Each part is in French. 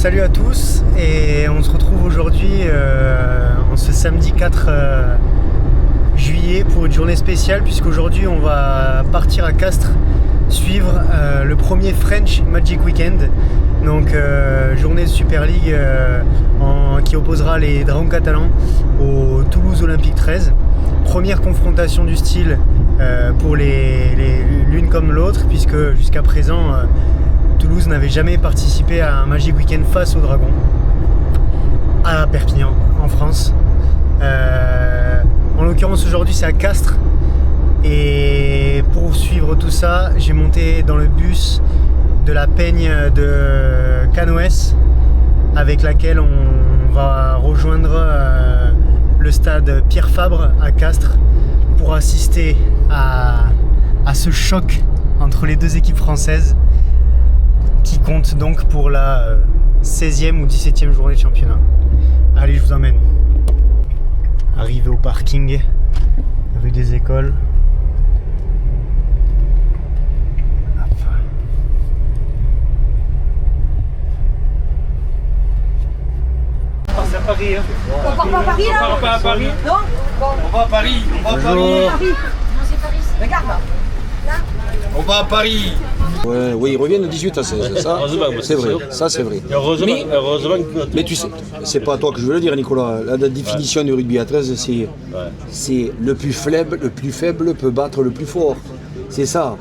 Salut à tous, et on se retrouve aujourd'hui en ce samedi 4 juillet pour une journée spéciale, puisqu'aujourd'hui on va partir à Castres suivre le premier French Magic Weekend, donc journée de Super League qui opposera les Dragons catalans au Toulouse Olympique 13. Première confrontation du style pour l'une comme l'autre, puisque jusqu'à présent Toulouse n'avait jamais participé à un Magic Weekend face aux Dragons à Perpignan, en France. En l'occurrence aujourd'hui c'est à Castres, et pour suivre tout ça j'ai monté dans le bus de la Peigne de Canoës, avec laquelle on va rejoindre le stade Pierre Fabre à Castres pour assister à ce choc entre les deux équipes françaises qui compte donc pour la 16e ou 17e journée de championnat. Allez, je vous emmène. Arrivé au parking, rue des Écoles. Hop. C'est à Paris, hein. On part pas à Paris là? On part pas à Paris. Non? Bon. On va à Paris. On va à Paris. Bonjour. Paris. Non, c'est Paris. Regarde là. Là. On va à Paris. Ouais, oui, ils reviennent le 18 à 16, ça c'est vrai, ça c'est vrai. Heureusement Mais tu sais, c'est pas à toi que je veux le dire, Nicolas. La définition du rugby à 13, c'est le plus faible peut battre le plus fort. C'est ça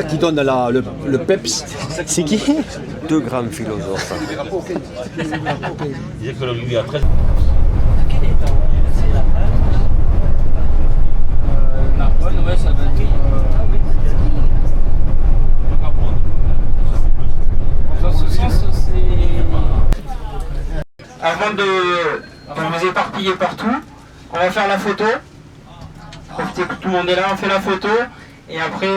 qui donne le peps. C'est qui? Deux grands philosophes. Il disait que le rugby à 13. Avant de vous éparpiller partout, on va faire la photo. Profitez que tout le monde est là, on fait la photo. Et après,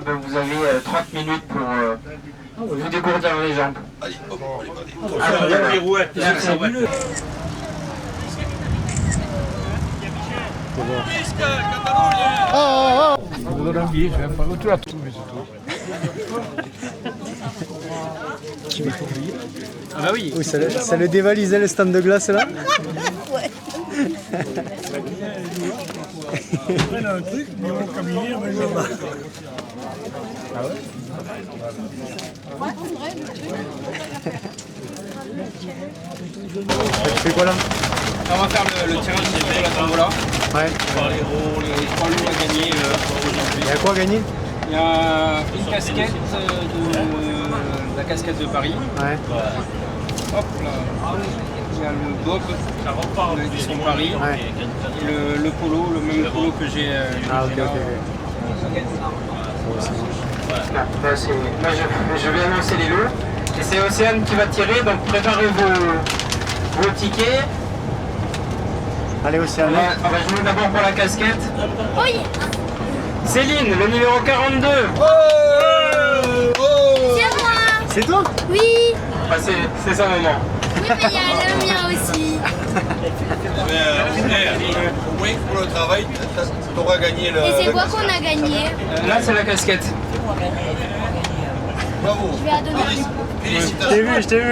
vous avez 30 minutes pour vous dégourdir les jambes. Allez, hop, allez. Pirouette. Ah bah oui. Oui, ça le dévalisait le stand de glace là. Ouais. Tu fais quoi là? On va faire le tirage des la tombola. Ouais. Pour les 3 lots à gagner aujourd'hui. Il y a quoi à gagner? Il y a une casquette la casquette de Paris. Ouais. Hop là. Il y a le bob de l'édition Paris. Ouais. Et le polo, le même polo que j'ai. Ah ok. Moi je vais annoncer les lots. Et c'est Océane qui va tirer, donc préparez vos tickets. Allez Océane. On va jouer d'abord pour la casquette. Oui. Céline, le numéro 42. C'est moi. C'est toi? Oui. Ah, c'est sa maman. Oui, mais il y a le mien aussi. Oui, pour le travail, tu auras gagné le. Et c'est quoi qu'on a gagné? Là c'est la casquette. Bravo. Je vais à donner. Je t'ai vu.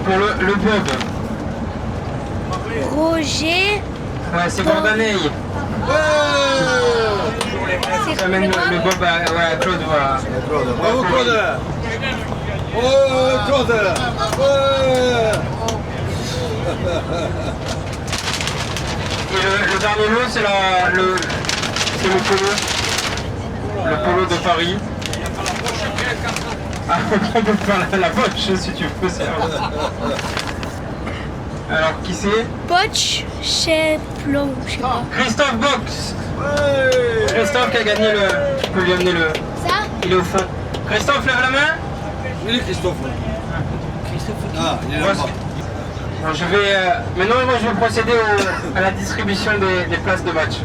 Pour le bob. Roger. Ouais, c'est Bordanay. C'est J'amène le bob à Claude. Voilà. Bravo Claude. Oh Claude. Et le dernier lot, c'est le polo. Le polo de Paris. Ah, on peut faire la poche si tu veux. Alors, qui c'est? Poch chez Plon, je sais pas. Christophe Box. Christophe qui a gagné le... Tu peux lui amener le... Ça? Il est au fond. Christophe, lève la main. Il est Christophe. Ah, il est là. Bon, maintenant, moi, je vais procéder à la distribution des places de match.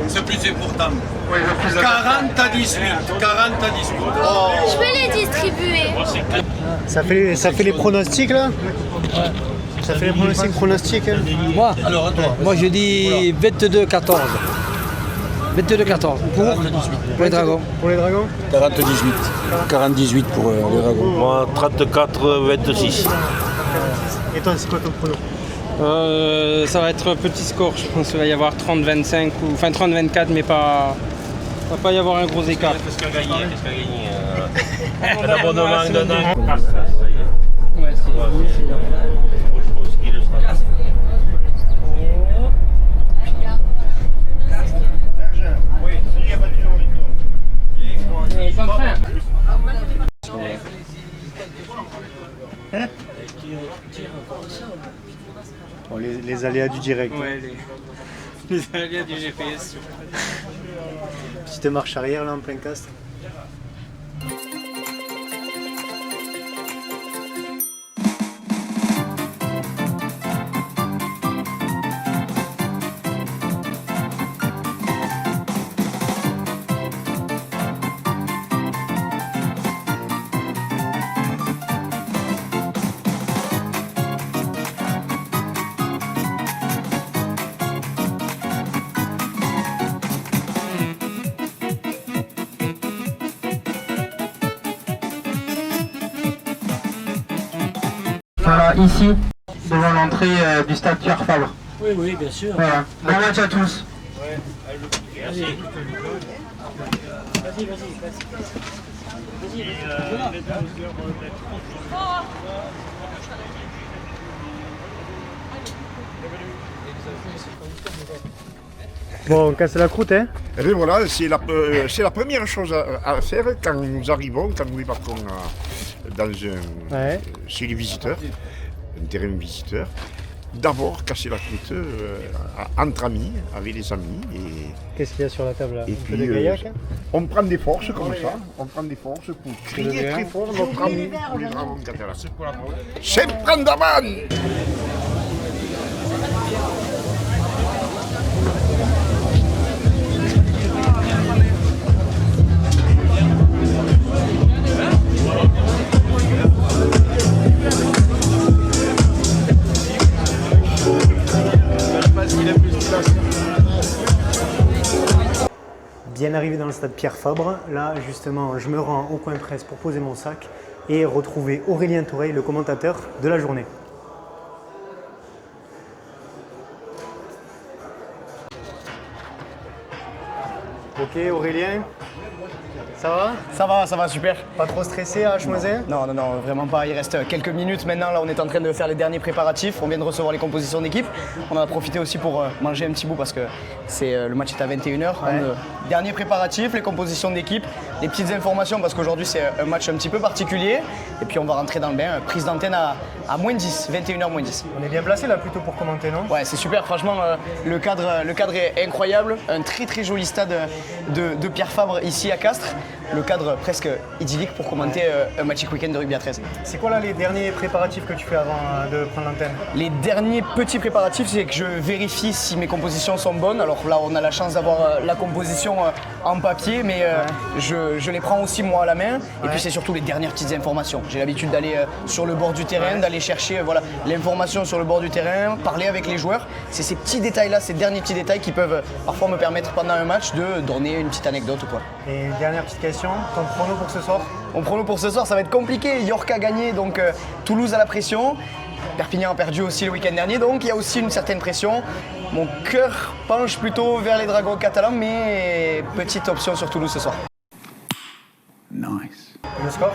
C'est plus important. Oui, le plus 40 à 18. 40 à 18. Oh. Je peux les distribuer. Ça fait les pronostics là? Ça fait les pronostics. Moi, Alors, à toi. moi je dis 22-14. 22-14 pour les Dragons. Pour les Dragons 40-18. 40-18 pour les Dragons. Moi, 34-26. Et toi, c'est quoi ton prono? Ça va être un petit score, je pense qu'il va y avoir 30-25 ou enfin 30-24 mais pas. Il va pas y avoir un gros écart. Qu'est-ce qu'on a gagné? Un abonnement d'un an. Ouais, c'est Bon, les aléas du direct. Ouais, les aléas du GPS. Petite marche arrière là en plein castre. Voilà, ici, devant l'entrée du stade Pierre Fabre. Oui, bien sûr. Voilà. Bon match à tous. Bon, on casse la croûte, hein? Et bien voilà, c'est la première chose à faire quand nous arrivons, quand nous débarquons chez les visiteurs, un terrain visiteur. D'abord casser la croûte entre amis, avec les amis. Qu'est-ce qu'il y a sur la table là? Et Un puis, peu de gaillac? on prend des forces comme ça, on prend des forces pour crier très fort notre amour pour les dragons catalans. C'est Prandaman! Bien arrivé dans le stade Pierre Fabre, là justement je me rends au coin presse pour poser mon sac et retrouver Aurélien Toureil, le commentateur de la journée. Ok Aurélien, ça va? Ça va, super. Pas trop stressé à H-1? Non, vraiment pas. Il reste quelques minutes maintenant. Là, on est en train de faire les derniers préparatifs. On vient de recevoir les compositions d'équipe. On en a profité aussi pour manger un petit bout parce que le match est à 21h. Derniers préparatifs, les compositions d'équipe, les petites informations parce qu'aujourd'hui, c'est un match un petit peu particulier. Et puis, on va rentrer dans le bain. Prise d'antenne à moins 10, 21h moins 10. On est bien placé là plutôt pour commenter, non? Ouais, c'est super. Franchement, le cadre est incroyable. Un très joli stade de Pierre Fabre ici à Castres. Le cadre presque idyllique pour commenter un Magic Weekend de rugby à 13. C'est quoi là les derniers préparatifs que tu fais avant de prendre l'antenne? Les derniers petits préparatifs, c'est que je vérifie si mes compositions sont bonnes. Alors là, on a la chance d'avoir la composition en papier, mais je les prends aussi moi à la main. Et puis c'est surtout les dernières petites informations. J'ai l'habitude d'aller sur le bord du terrain, d'aller chercher l'information sur le bord du terrain, parler avec les joueurs. C'est ces petits détails-là, ces derniers petits détails qui peuvent parfois me permettre pendant un match de donner une petite anecdote ou quoi. Et dernière petite question, ton prono pour ce soir? Mon prono pour ce soir, ça va être compliqué. York a gagné, donc Toulouse a la pression. Perpignan a perdu aussi le week-end dernier, donc il y a aussi une certaine pression. Mon cœur penche plutôt vers les Dragons catalans, mais petite option sur Toulouse ce soir. Nice. Le score?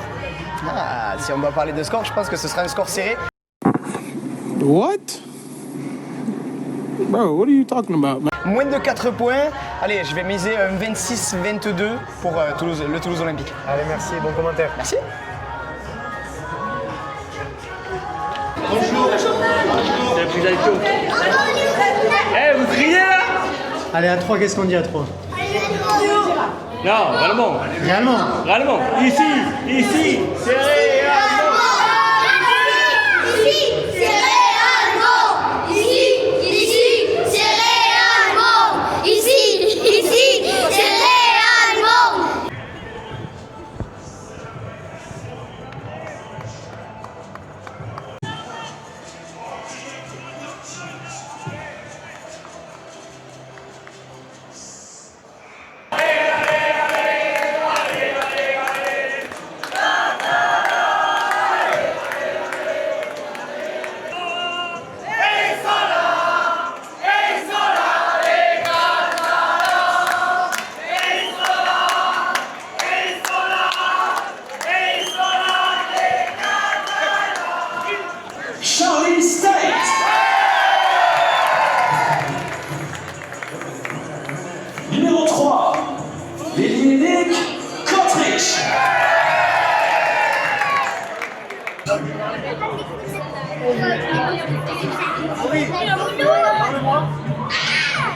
Si on doit parler de score, je pense que ce sera un score serré. What? Bro, what are you talking about, man? Moins de 4 points. Allez, je vais miser un 26-22 pour le Toulouse Olympique. Allez, merci, bon commentaire. Merci. Vous criez là? Allez, à 3, qu'est-ce qu'on dit à 3? Non, vraiment. Réellement? Réellement. Ici, c'est réellement. Ici, c'est réellement. Ici, c'est réellement. Ici, c'est réellement.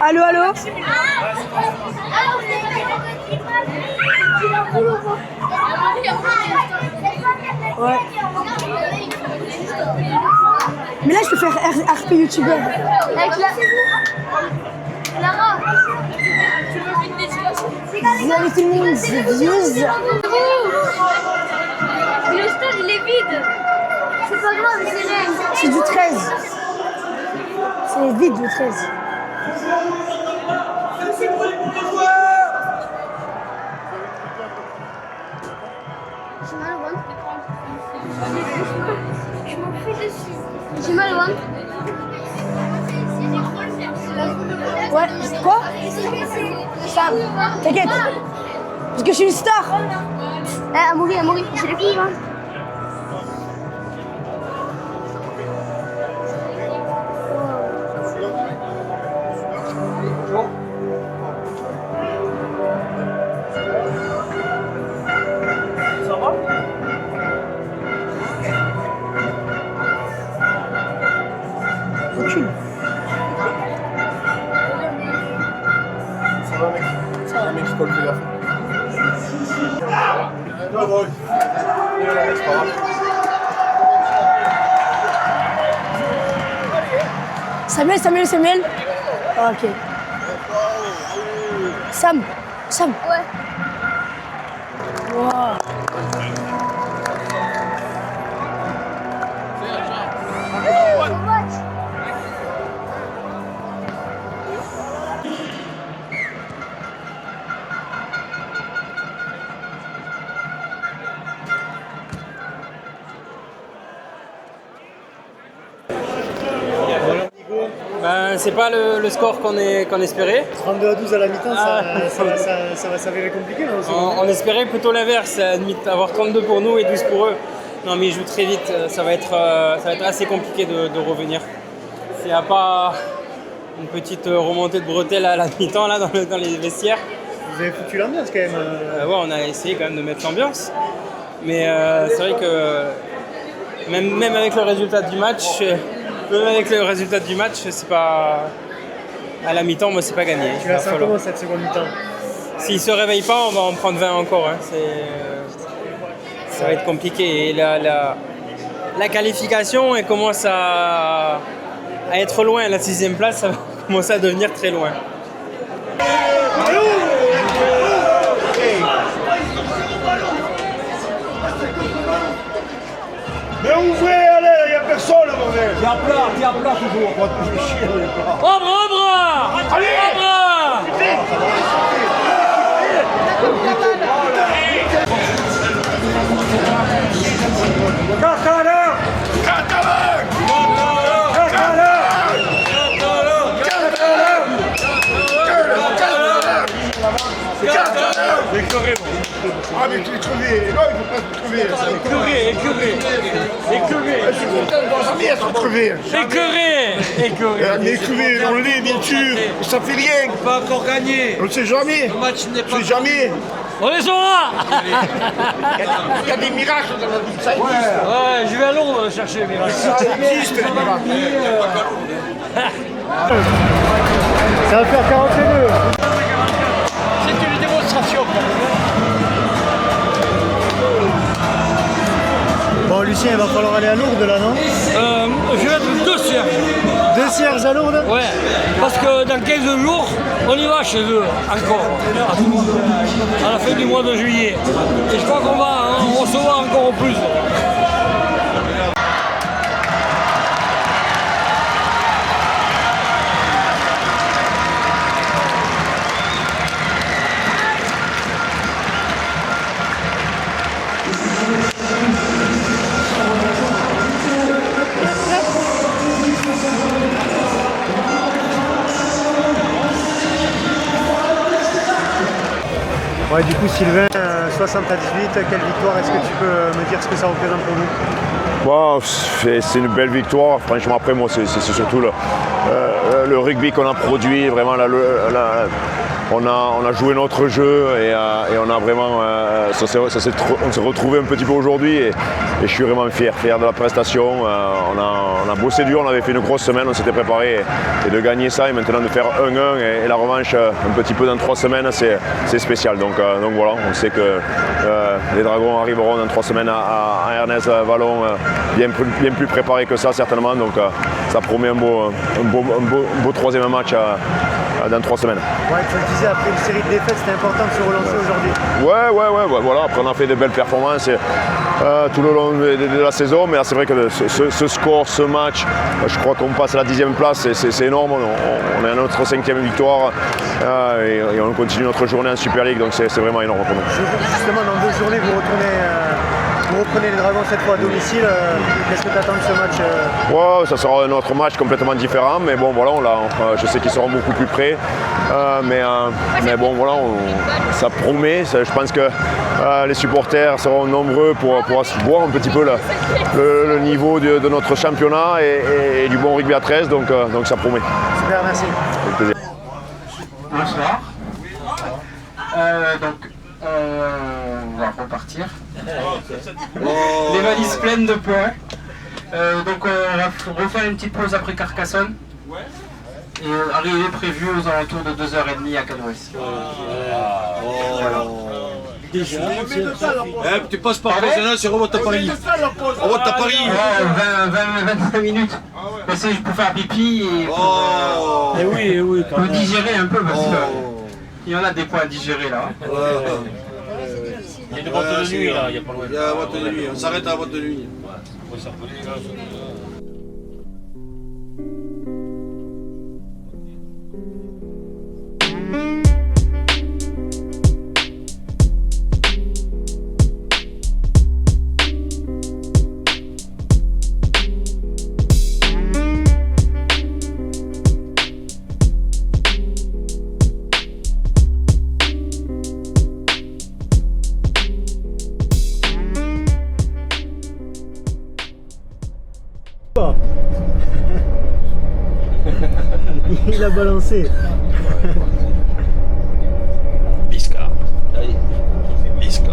Allô, allô? Ouais. Mais là, je peux faire RP youtubeur. Avec la... Lara. Vous avez tout le monde views. Le stade, il est vide. C'est pas grave, c'est vrai. C'est du 13. C'est vide le 13. J'ai mal au ventre. Je m'en fous dessus. J'ai mal au ventre. Ouais, quoi? Sam, t'inquiète. Parce que je suis une star. Amaury, c'est le film. Hein. Ça va? Recule. Ça va, mec? Ça va, mec, qui colle, fais gaffe. Non, bon. C'est pas grave. Samuel. Ah, ok. Sam. Ouais. Wow. Ben, c'est pas le score qu'on espérait. 32-12 à la mi-temps, ça va s'avérer compliqué. On espérait plutôt l'inverse, à la limite, avoir 32 pour nous et 12 pour eux. Non mais ils jouent très vite, ça va être assez compliqué de revenir. S'il n'y a pas une petite remontée de bretelles à la mi-temps là, dans les vestiaires. Vous avez foutu l'ambiance quand même. Ouais, on a essayé quand même de mettre l'ambiance. Mais c'est vrai que même avec le résultat du match, c'est pas. À la mi-temps, moi, c'est pas gagné. Tu la sens comment cette seconde mi-temps? S'ils se réveillent pas, on va en prendre 20 encore. Hein. Ça va être compliqué. Et la qualification, elle commence à être loin. La 6e place, ça va commencer à devenir très loin. Mais ouvrez, allez, il n'y a personne, bordel. T'es à plat toujours. Moi, je vais chier, les plats. Au bras! Allez! Au bras! Écœuré, bon. Ah, mais tu es crevé. Non, il faut pas se crever. Écœuré. Je suis content de voir jamais être crevé. Écœuré, on l'est, bien sûr. Ça fait rien. On peut encore gagner. On ne sait jamais. Le match n'est pas. On ne sait jamais. On les aura! Il y a des miracles dans la vie. Ça existe. Ouais, je vais à Londres chercher les miracles. Ça existe, les miracles. Ça va faire 42. C'est une démonstration. Bon, Lucien, il va falloir aller à Lourdes là, non? Je vais être 2 Serges. 2 Serges à Lourdes? Ouais, parce que dans 15 jours, on y va chez eux, encore, à la fin du mois de juillet. Et je crois qu'on va en recevoir encore plus. Ouais, du coup, Sylvain, 60 à 18, quelle victoire? Est-ce que tu peux me dire ce que ça représente pour nous? Wow, c'est une belle victoire. Franchement, après, moi, c'est surtout le rugby qu'on a produit, vraiment on a joué notre jeu et on a vraiment, on s'est retrouvé un petit peu aujourd'hui et je suis vraiment fier de la prestation. On a bossé dur, on avait fait une grosse semaine, on s'était préparé et de gagner ça et maintenant de faire 1-1 et la revanche un petit peu dans 3 semaines, c'est spécial. Donc voilà, on sait que les Dragons arriveront dans 3 semaines à Ernest Vallon bien plus préparés que ça certainement. Donc ça promet un beau 3e match dans 3 semaines. Ouais, tu le disais, après une série de défaites, c'était important de se relancer aujourd'hui. Ouais, voilà. Après on a fait de belles performances tout le long de la saison, mais là c'est vrai que ce score, ce match, je crois qu'on passe à la 10e place, c'est énorme. On est à notre 5e victoire et on continue notre journée en Super League, donc c'est vraiment énorme pour nous. Justement, dans 2 journées, vous reprenez les Dragons cette fois à domicile. Qu'est-ce que tu attends de ce match Ouais, ça sera un autre match complètement différent, mais bon voilà, je sais qu'ils seront beaucoup plus près, mais bon voilà, ça promet. Je pense que les supporters seront nombreux pour voir un petit peu le niveau de notre championnat et du bon rugby à 13, donc ça promet. Super, merci. Avec plaisir. Bonsoir. On va repartir. Les valises pleines de points. Donc on va refaire une petite pause après Carcassonne. Et arrivée prévue aux alentours de 2h30 à Canoës. Déjà, tu passes par Barcelone, c'est remonte à Paris. Remonte à Paris. 25 minutes. C'est pour faire pipi et pour digérer un peu parce qu'il y en a des points à digérer là. Il y a une boîte de nuit là, il y a pas loin. Il y a la boîte de nuit, on s'arrête à la boîte de nuit. Il a balancé. Bisca. Allez. Bisca.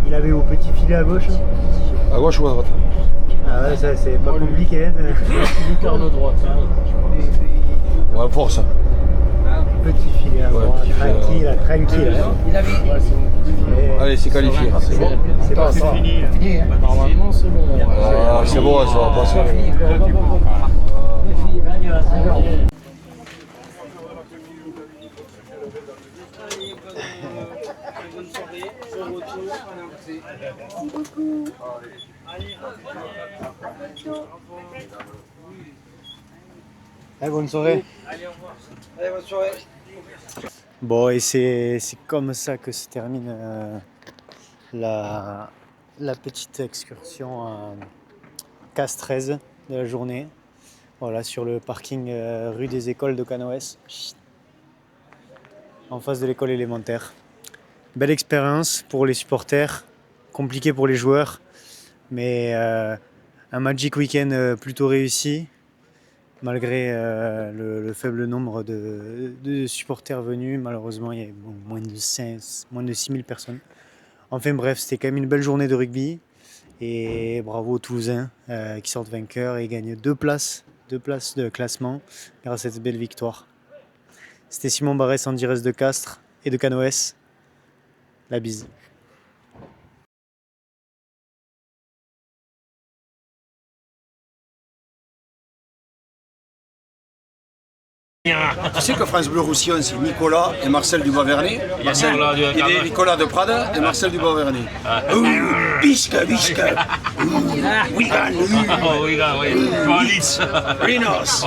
Il avait au petit filet à gauche. À gauche ou à droite? Ah ouais, ça c'est pas compliqué. Lucarne droite. Ouais, force. Petit filet à droite. Tranquille. Allez, c'est qualifié. C'est bon. C'est pas ça. Fini, hein. Normalement, c'est bon. C'est bon, ça va passer. Bonne soirée. Allez, bonne soirée. Bon, et c'est comme ça que se termine la petite excursion à CAS 13 de la journée. Voilà, sur le parking rue des Écoles de Canoës, en face de l'école élémentaire. Belle expérience pour les supporters, compliqué pour les joueurs, mais un Magic Weekend plutôt réussi, malgré le faible nombre de supporters venus. Malheureusement, il y avait moins de 6000 personnes. Enfin bref, c'était quand même une belle journée de rugby. Et bravo aux Toulousains qui sortent vainqueurs et gagnent 2 places de classement grâce à cette belle victoire. C'était Simon Barès, Andy Rest de Castres et de Canoës. La bise. Tu sais que France Bleu Roussillon, c'est Nicolas et Marcel Dubois-Vernet. Nicolas de Prada et Marcel Dubois-Vernet. Bisca. Wigan. Oh, Wigan, oui. Alice. Rinos.